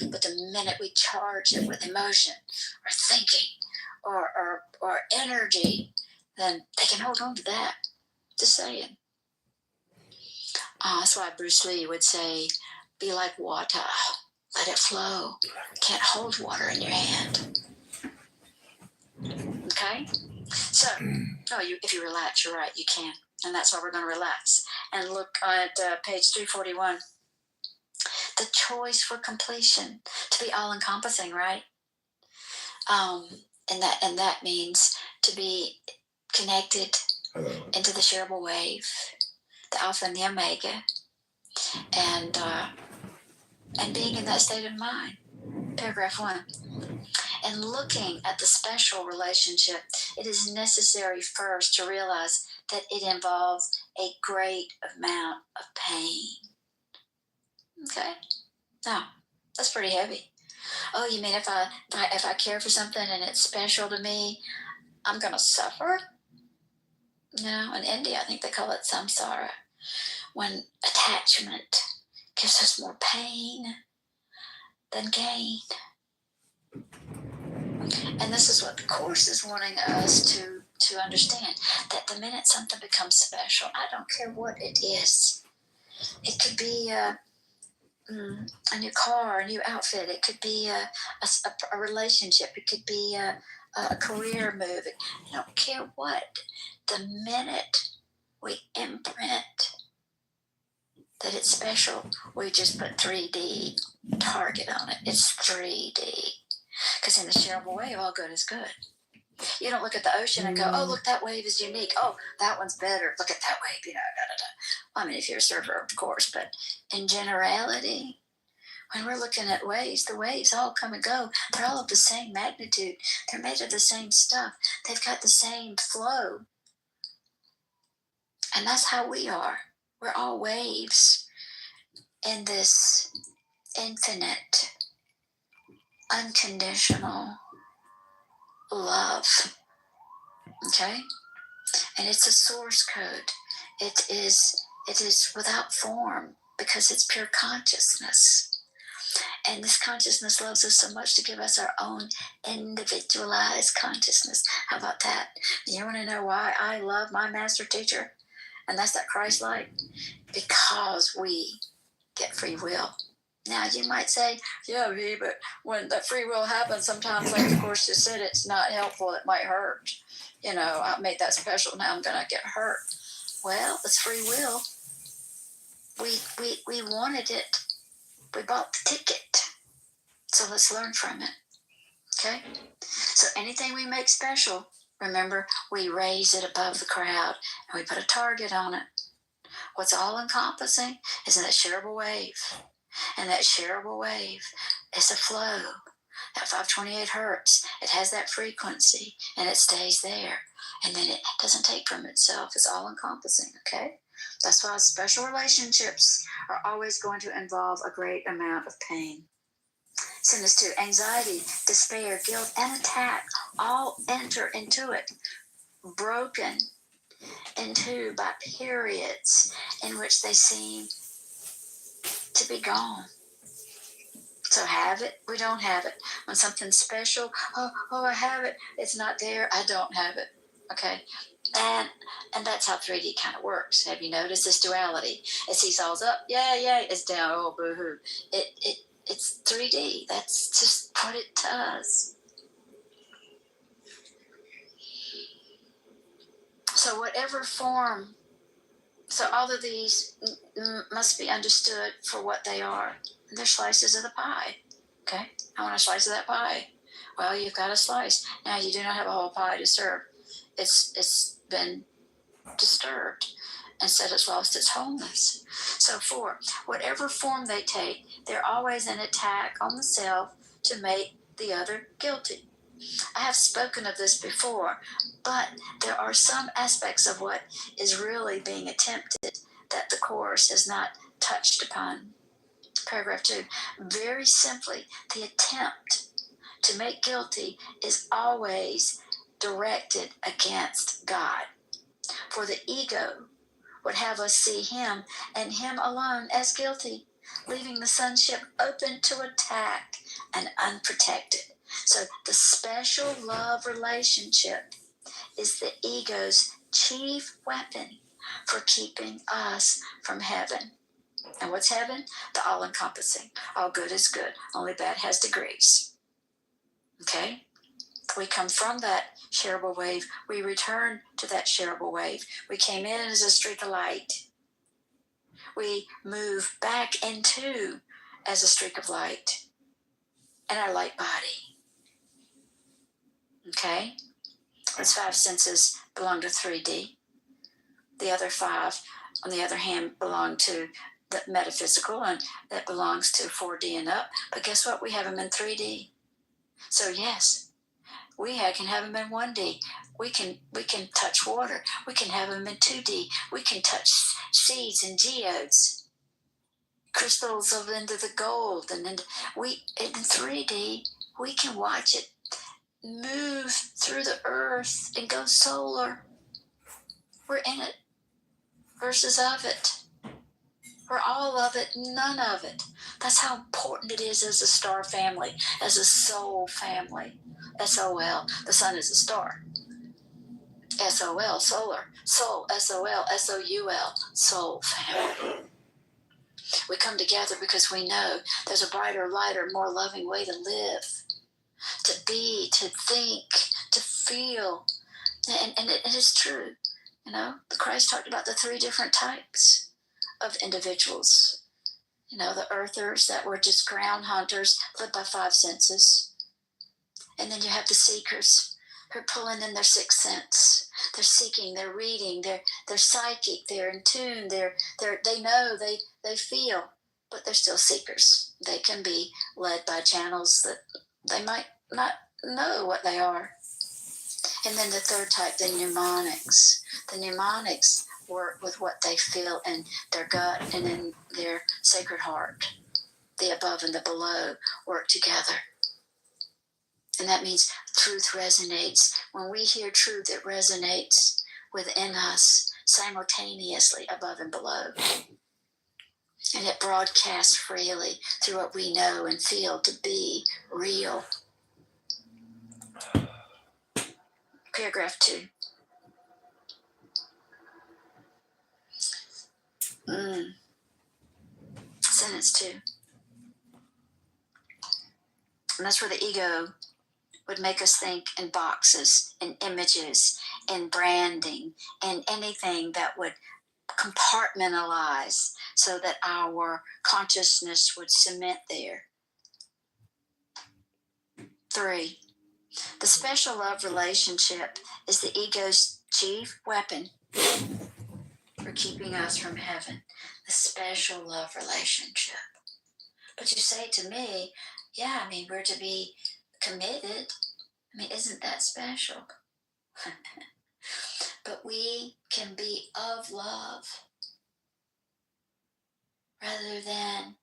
But the minute we charge it with emotion or thinking or energy, then they can hold on to that. Just saying. That's why Bruce Lee would say, be like water. Let it flow. You can't hold water in your hand. Okay? So, if you relax, you're right, you can. And that's why we're going to relax. And look at page 341. The choice for completion, to be all-encompassing, right? And that means to be connected into the shareable wave, the alpha and the omega, and being in that state of mind. Paragraph 1. And looking at the special relationship, it is necessary first to realize that it involves a great amount of pain. Okay? Now, that's pretty heavy. Oh, you mean if I care for something and it's special to me, I'm going to suffer? No, in India, I think they call it samsara. When attachment gives us more pain than gain. And this is what the Course is wanting us to understand, that the minute something becomes special, I don't care what it is. It could be a new car, a new outfit. It could be a relationship. It could be a career move. I don't care what. The minute we imprint that it's special, we just put 3D target on it. It's 3D. Because in the shareable wave, all good is good. You don't look at the ocean and go, oh, look, that wave is unique. Oh, that one's better. Look at that wave, I mean, if you're a surfer, of course, but in generality, when we're looking at waves, the waves all come and go. They're all of the same magnitude. They're made of the same stuff. They've got the same flow. And that's how we are. We're all waves in this infinite, unconditional love. Okay? And it's a source code. It is without form because it's pure consciousness. And this consciousness loves us so much to give us our own individualized consciousness. How about that? You want to know why I love my master teacher? And that's that Christ-like? Because we get free will. Now, you might say, yeah, V, but when that free will happens, sometimes, like the Course just said, it's not helpful. It might hurt. I made that special. Now I'm going to get hurt. Well, it's free will. We wanted it. We bought the ticket. So let's learn from it. Okay? So anything we make special, remember, we raise it above the crowd and we put a target on it. What's all-encompassing is that shareable wave. And that shareable wave is a flow. At 528 hertz, it has that frequency and it stays there. And then it doesn't take from itself. It's all-encompassing, okay? That's why special relationships are always going to involve a great amount of pain. Send us to anxiety, despair, guilt, and attack all enter into it, broken into by periods in which they seem to be gone. So have it, we don't have it. When something's special, oh, I have it, it's not there, I don't have it. Okay? And that's how 3D kind of works. Have you noticed this duality? It seesaws up, yeah, it's down, oh, boo-hoo. It's 3D. That's just what it does. So whatever form, so all of these must be understood for what they are. They're slices of the pie. Okay? I want a slice of that pie. Well, you've got a slice. Now you do not have a whole pie to serve. It's been disturbed. Instead, it's lost its wholeness. So 4, whatever form they take, they're always an attack on the self to make the other guilty. I have spoken of this before, but there are some aspects of what is really being attempted that the Course has not touched upon. Paragraph 2, very simply, the attempt to make guilty is always directed against God. For the ego would have us see him and him alone as guilty. leaving the sonship open to attack and unprotected. So the special love relationship is the ego's chief weapon for keeping us from heaven. And what's heaven? The all-encompassing. All good is good, only bad has degrees. Okay? We come from that shareable wave. We return to that shareable wave. We came in as a streak of light. We move back into as a streak of light in our light body. Okay? Those 5 senses belong to 3D. The other 5, on the other hand, belong to the metaphysical, and that belongs to 4D and up. But guess what? We have them in 3D. So yes, we can have them in 1D. We can touch water. We can have them in 2D. We can touch seeds and geodes, crystals of into the gold, and then in 3D we can watch it move through the earth and go solar. We're in it versus of it. We're all of it, none of it. That's how important it is as a star family, as a soul family. SOL, the sun is a star. SOL, solar. Soul, SOL, SOUL, soul family. We come together because we know there's a brighter, lighter, more loving way to live, to be, to think, to feel. And it is true. You know, Christ talked about the 3 different types of individuals. You know, the earthers that were just ground hunters, led by 5 senses. And then you have the seekers who are pulling in their 6th sense. They're seeking, they're reading, they're psychic, they're in tune, they know, they feel, but they're still seekers. They can be led by channels that they might not know what they are. And then the 3rd type, the mnemonics. The mnemonics work with what they feel in their gut and in their sacred heart. The above and the below work together. And that means truth resonates. When we hear truth, it resonates within us simultaneously, above and below. And it broadcasts freely through what we know and feel to be real. Paragraph 2. Sentence 2. And that's where the ego would make us think in boxes, in images, in branding, in anything that would compartmentalize so that our consciousness would cement there. 3. The special love relationship is the ego's chief weapon for keeping us from heaven. The special love relationship. But you say to me, yeah, I mean, we're to be committed. I mean, isn't that special? But we can be of love rather than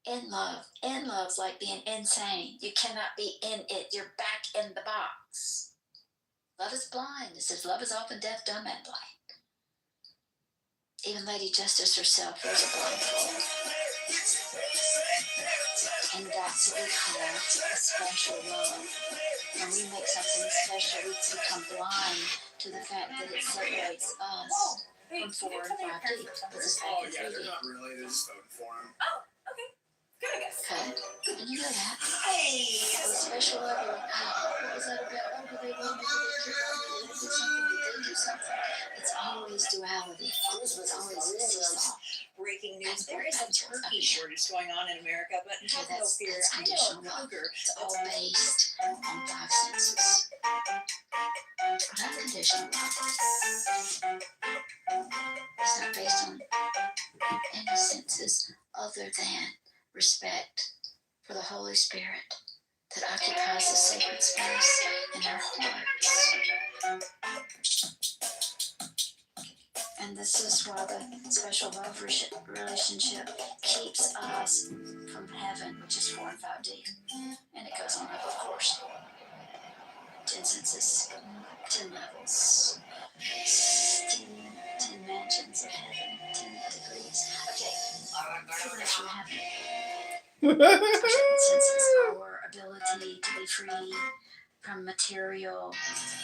in love. In love's like being insane. You cannot be in it. You're back in the box. Love is blind. It says love is often deaf, dumb, and blind. Even Lady Justice herself wears a blindfold. And that's what we call a special love. When we make something special, we become blind to the fact that it separates us from 4 and 5D. This is all 3D. They're not related. Oh, okay. Good, I guess. Okay. And you know that. Hey! That was special love. What was that about? Oh, do they love me? Do they do something? Did they do something? It's always duality. It's always seesaw. Breaking news. There is a turkey shortage going on in America, but have no fear. I know a cougar. It's all based on 5 senses. But unconditional love is not based on any senses other than respect for the Holy Spirit that occupies the sacred space in our hearts. And this is why the special love relationship keeps us from heaven, which is 4 and 5D. And it goes on up, of course. 10 senses, 10 levels, 10 mansions of heaven, 10 degrees. Okay, bless you, heaven. Senses our ability to be free from material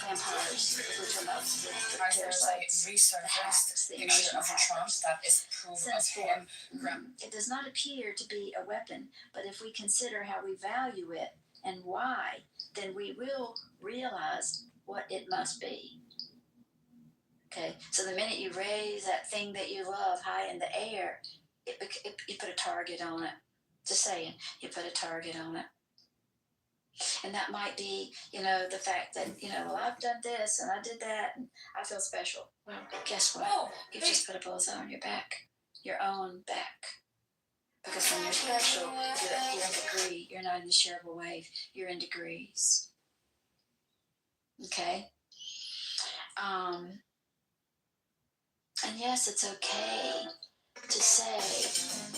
vampires, which are most the parasites, the hacks, the emotional hacks. Sense form. It does not appear to be a weapon, but if we consider how we value it and why, then we will realize what it must be. Okay, so the minute you raise that thing that you love high in the air, you put a target on it. Just saying, you put a target on it. And that might be, the fact that, well, I've done this and I did that and I feel special. Well, guess what? You've just put a bullseye on your back, your own back. Because when you're special, you're in degree. You're not in the shareable wave. You're in degrees. Okay? And yes, it's okay to say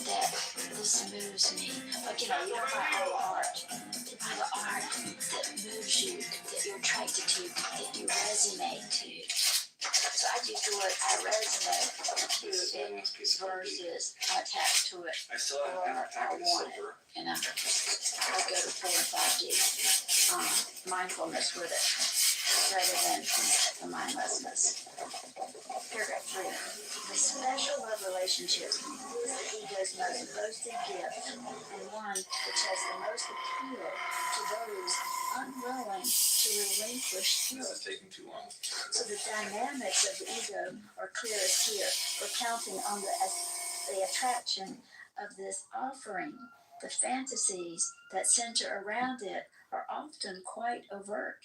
that this moves me. Like, you don't buy all the art. You buy the art that moves you, that you're attracted to, that you resonate to. So I use the word I resonate to it versus attached to it, or I want it. I go to 4 and 5D mindfulness with it, rather than the mindlessness. Paragraph 3. The special love relationship is the ego's most boasted gift, and one which has the most appeal to those unwilling to relinquish skill. This is taking too long. So the dynamics of the ego are clearest here. We're counting on the attraction of this offering. The fantasies that center around it are often quite overt.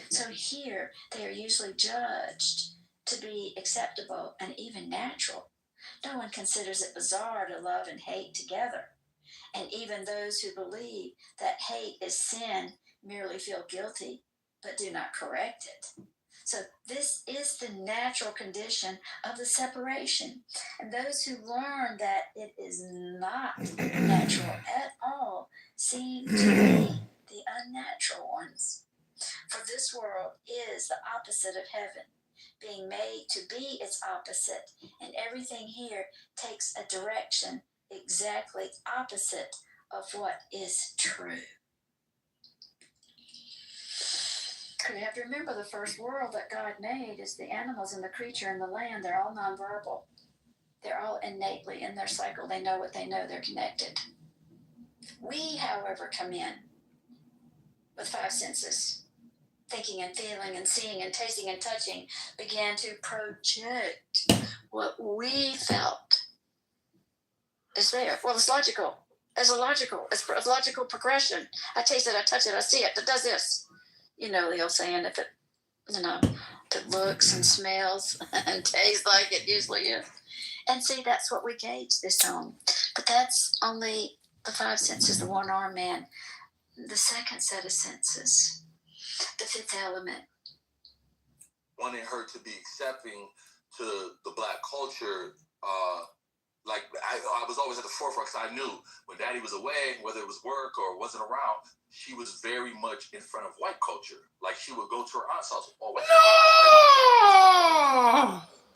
So here they are usually judged to be acceptable and even natural. No one considers it bizarre to love and hate together. And even those who believe that hate is sin merely feel guilty, but do not correct it. So this is the natural condition of the separation. And those who learn that it is not natural at all seem to be the unnatural ones. For this world is the opposite of heaven, being made to be its opposite, and everything here takes a direction exactly opposite of what is true. You have to remember the first world that God made is the animals and the creature and the land. They're all nonverbal. They're all innately in their cycle. They know what they know. They're connected. We, however, come in with 5 senses. Thinking and feeling and seeing and tasting and touching began to project what we felt is there. Well, it's logical. It's a logical progression. I taste it, I touch it, I see it. It does this. The old saying, if it looks and smells and tastes like it usually is. And see, that's what we gauge this on. But that's only the 5 senses, the one-armed man. The second set of senses, the 5th element. Wanting her to be accepting to the Black culture, like I was always at the forefront because I knew when Daddy was away, whether it was work or wasn't around, she was very much in front of white culture. Like she would go to her aunt's house. Oh, what? No!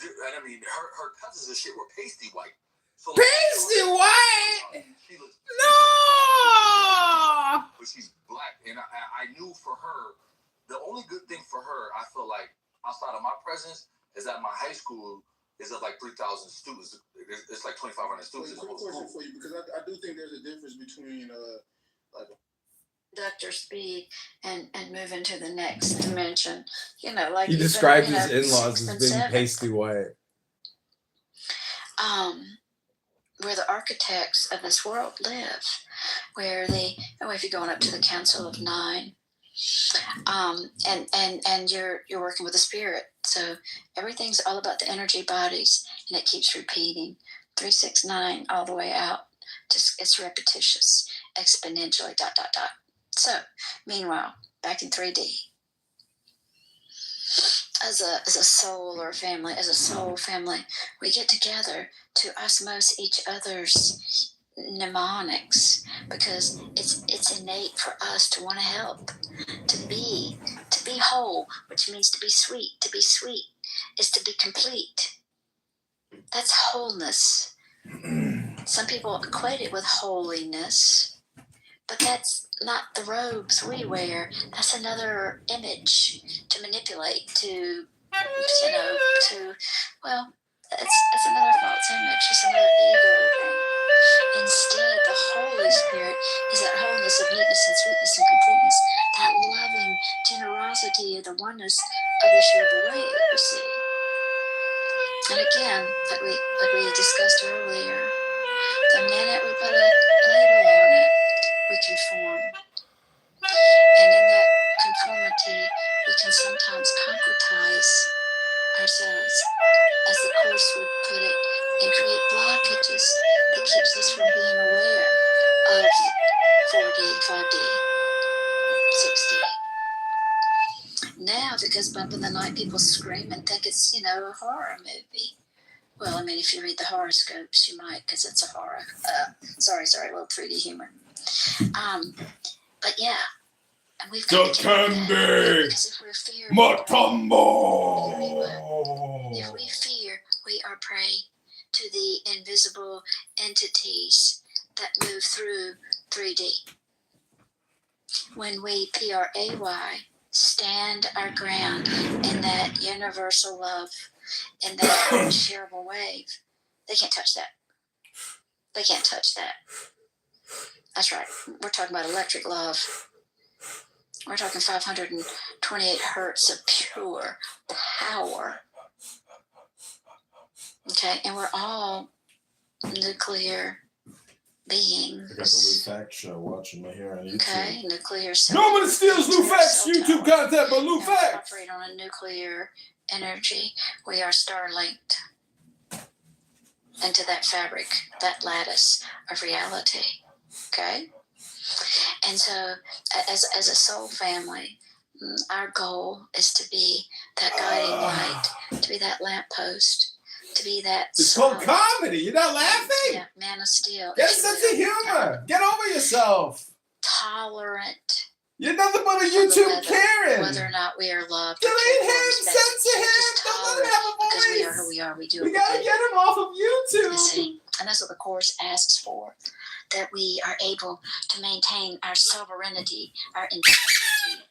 And I mean, her cousins and shit were pasty white. So pasty white? She looks no! But she's Black, and I knew for her, the only good thing for her, I feel like, outside of my presence, is that my high school is of like 3,000 students. It's like 2,500 students. Quick question for you, because I do think there's a difference between like Dr. Speed and moving to the next dimension. Like he described his in-laws as being pasty white. Where the architects of this world live, where if you're going up to the Council of 9, and you're working with the spirit, so everything's all about the energy bodies, and it keeps repeating 3, 6, 9 all the way out. Just it's repetitious, exponentially. ... So, meanwhile, back in 3D, as a soul or family, as a soul family, we get together to osmose each other's mnemonics, because it's innate for us to want to help, to be whole, which means to be sweet. To be sweet is to be complete. That's wholeness. Some people equate it with holiness, but that's not the robes we wear. That's another image to manipulate, well, it's another false image. It's another ego thing. Instead, the Holy Spirit is that wholeness of neatness and sweetness and completeness, that loving generosity of the oneness of the shareable wave, see. And again, like we discussed earlier, the minute we put a label on it, we conform. And in that conformity, we can sometimes concretize ourselves, as the Course would put it, and create blockages that keeps us from being aware of 4D, 5D, 6D. Now, if it goes bump in the night, people scream and think it's, a horror movie. Well, I mean, if you read the horoscopes, you might, because it's a horror. Sorry, a little 3D humor. But yeah, and we've got to get because if we're fearful, if we fear, we are prey to the invisible entities that move through 3D. When we, PRAY, stand our ground in that universal love, in that shareable wave, they can't touch that. They can't touch that. That's right. We're talking about electric love. We're talking 528 hertz of pure power. Okay, and we're all nuclear beings. I got the Lou Fax show watching me here on YouTube. Okay, nuclear. Nobody steals Lou Fax YouTube content but Lou Fax. We operate on a nuclear energy. We are star linked into that fabric, that lattice of reality. Okay? And so, as a soul family, our goal is to be that guiding light, to be that lamppost, to be that. It's called comedy. You're not laughing? Yeah, man of steel. Get a sense of humor. Get over yourself. Tolerant. You're nothing but a YouTube Karen. Whether or not we are loved. Delete him. Censor him. Don't let him have a voice. Because we are who we are. We do. We gotta get him off of YouTube. See, and that's what the Course asks for. That we are able to maintain our sovereignty, our integrity,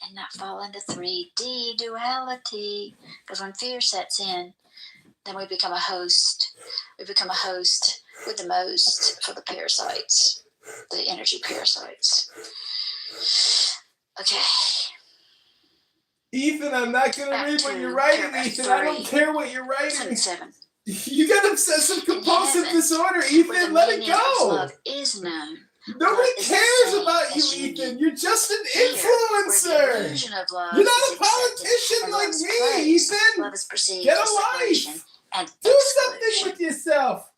and not fall into 3D duality. Because when fear sets in, then we become a host. We become a host with the most for the parasites, the energy parasites. Okay. Ethan, I'm not going to read what you're writing, Ethan. I don't care what you're writing. 7. You got obsessive compulsive disorder, Ethan. Let it go. Love is known. Nobody cares about you, Ethan. You're just an influencer. You're not a politician like me, Ethan. Love is perceived Get a life. Do something with yourself.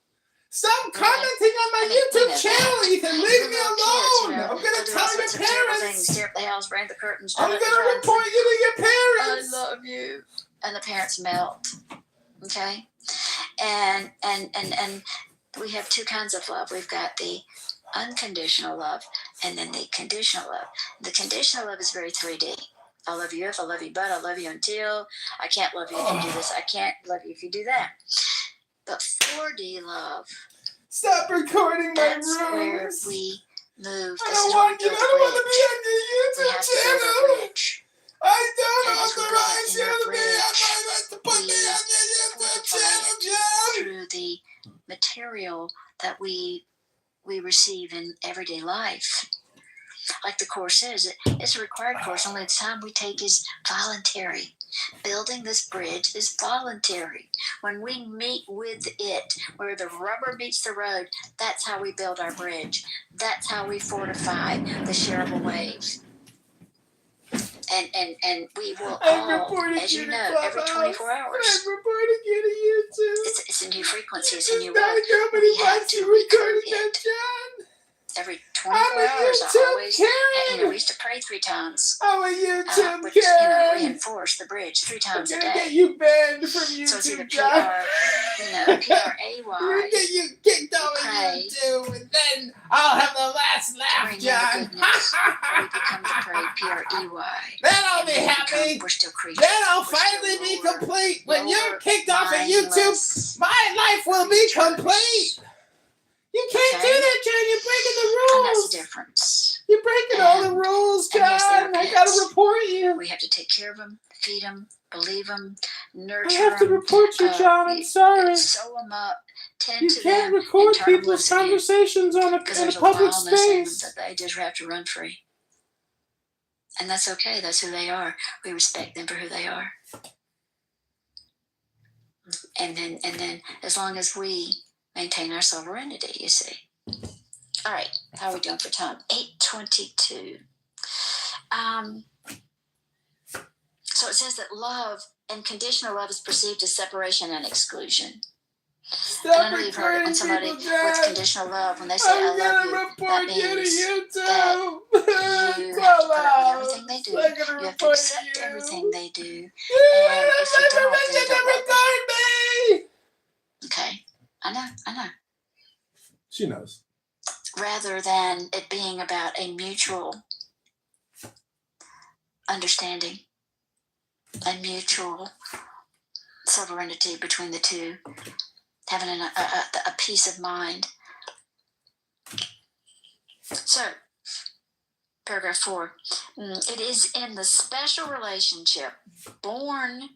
Stop commenting on my YouTube channel, Ethan. Leave me alone. I'm going to tell your parents. Stare at the house, bring the curtains. I'm going to report you to your parents. I love you. And the parents melt. Okay? And we have two kinds of love. We've got the unconditional love and then the conditional love. The conditional love is very 3D. I love you if I love you, but I love you until I can't love you if you do this. I can't love you if you do that. But 4D love. Stop recording my rooms. That's where we move. I don't want to be on your YouTube channel. I don't authorize you to be on my YouTube channel, John. Through the material that we receive in everyday life. Like the Course says, it's a required course. Only the time we take is voluntary. Building this bridge is voluntary. When we meet with it, where the rubber meets the road, that's how we build our bridge. That's how we fortify the shareable wave. And we will all, as you know, every 24 hours. I'm reporting you to YouTube. It's a new frequency. It's a new world. Nobody wants you recording that, John. Every 24 hours, I always, we used to pray 3 times. I'm a YouTube which, Karen. Reinforce the bridge 3 times a day. I'm going to get you banned from YouTube, so it's either John. PRAY. We're going to get you kicked off of YouTube, and then I'll have the last laugh, John. We become the PREY. Then I'll be happy. We're still creatures. Then I'll finally be complete. When you're kicked off of YouTube, my life will be complete. You can't Okay? do that, John. You're breaking the And that's rules. the difference. You're breaking all the rules, John. yes, they are I gotta pets. report you. We have to take care of them, feed them, believe them, I nurture have to them, report you, John. I'm sorry. sew them up, tend You to can't them, record and turn them people's loose again. conversations on Because in a there's a public wildness in them space. that they just have to run free. And that's okay. That's who they are. We respect them for who they are. And then as long as we maintain our sovereignty, you see. All right, how are we doing for time? 8:22. So it says that love and conditional love is perceived as separation and exclusion. Stop and I know you've heard it when somebody with conditional love, when they say I love you, that means that you have to put up with everything they do. You have to accept everything they do. And if you don't, then you don't love them. Okay, I know. She knows. Rather than it being about a mutual understanding, a mutual sovereignty between the two, having a peace of mind. So, paragraph 4. It is in the special relationship born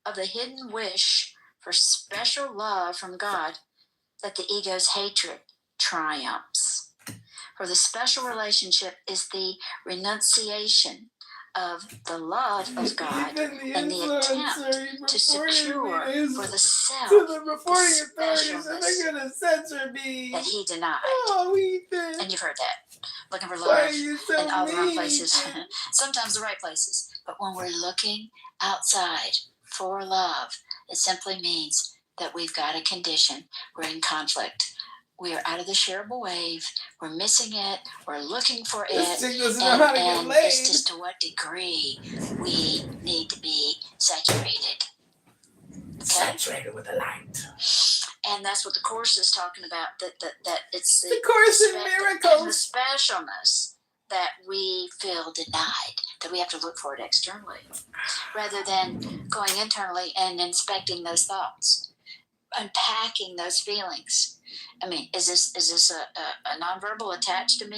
of the hidden wish for special love from God that the ego's hatred triumphs. For the special relationship is the renunciation of the love of God and the attempt to secure for the self the specialness that he denied. Oh, Ethan. And you've heard that. Looking for Why love are you so in all the wrong mean? places. Sometimes the right places. But when we're looking outside for love, it simply means that we've got a condition. We're in conflict. We are out of the shareable wave. We're missing it. We're looking for it. And it's just to what degree we need to be saturated. Okay? Saturated with the light. And that's what the Course is talking about. That it's the Course in Miracles. And the specialness that we feel denied. That we have to look for it externally, rather than going internally and inspecting those thoughts, unpacking those feelings. I mean, is this a nonverbal attached to me?